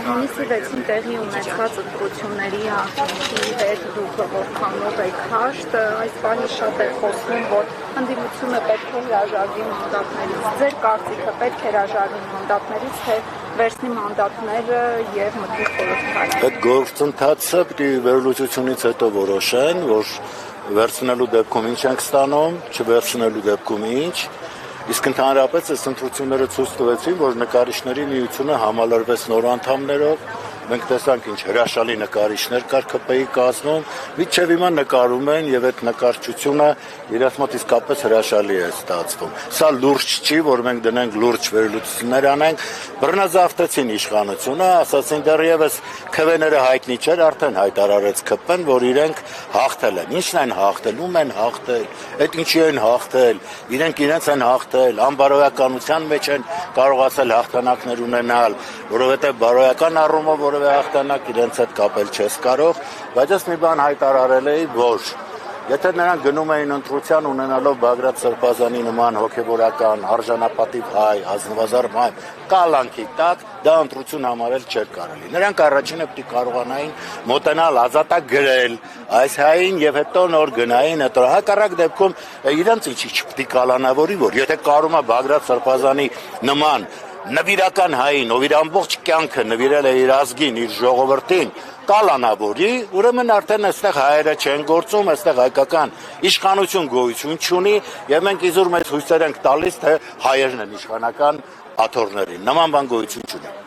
Հունիսի 6-ին տեղի ունեցած ընտրությունների արդյունքի հետ դուք որքանով եք հաշտ, այս բանի շատ է խոսվում, որ ընդդիմությունը պետք է հրաժարվի մանդատներից, ձեր կարծիքը պետք է հրաժարվի մանդատներից, թե վերցնի մանդատները եւ մտնի խորհրդարան։ Այդ գործընթացը պիտի վերլուծությունից հետո որոշեն, որ վերցնելու դեպքում ինչ ենք ստանում, չվերցնելու դեպքում ինչ, իսկ ընդհանրապես այս ընտրությունները ցույց տվեցին, որ նկարիչների միությունը համալրվեց նոր անդամներով, մենք տեսանք ինչ հրաշալի նկարիչներ կար ԿՊ-ի կազմում, մինչև հիմա նկարում են եւ այդ նկարչությունը իրաց մոտ իսկապես հրաշալի է ստացվում։ Սա լուրջ չի, որ մենք դնենք լուրջ վերլուծություններ անենք, բռնազավթեցին իշխանությունը, ասացին դեռևս քվեները հայտնի չէր, արդեն հայտարարեց ԿՊ-ն, որ իրենք հաղթել են։ Ինչն են հաղթել, ում են հաղթել, այդ ինչի են հաղթել, իրենք իրենց են հաղթել, անբարոյականության մեջ են կարողացել հաղթանակներ ունենալ, որովհետեւ բարոյական առումով որևէ հաղթանակ իրենց հետ կապել չես կարող, բայց ես մի բան հայտարարել էի, որ եթե նրանք գնում էին ընտրության ունենալով Բագրատ Սրբազանի նման հոգևորական, արժանապատիվ հայ, ազնվազարդ հայ, կալանքի տակ, դա ընտրություն համարել չէր կարելի։ Նրանք առաջինը պիտի կարողանային մոտենալ ազատագրել այս հային եւ հետո նոր գնային, հետո հակառակ դեպքում իրենց ինչի չպիտի կալանավորի, որ եթե կարում է Բագրատ Սրբազանի նման նվիրական հային, ով իր ամբողջ կյանքը նվիրել է իր ազգին, իր ժողովրդին, կալանավորի, ուրեմն արդեն այստեղ հայերը չեն գործում, այստեղ հայկական իշխանություն գոյություն չունի եւ մենք իզուր մեծ հույսեր ենք տալիս, թե հայերն են իշխանական աթոռներին, նման բան գոյություն չունի։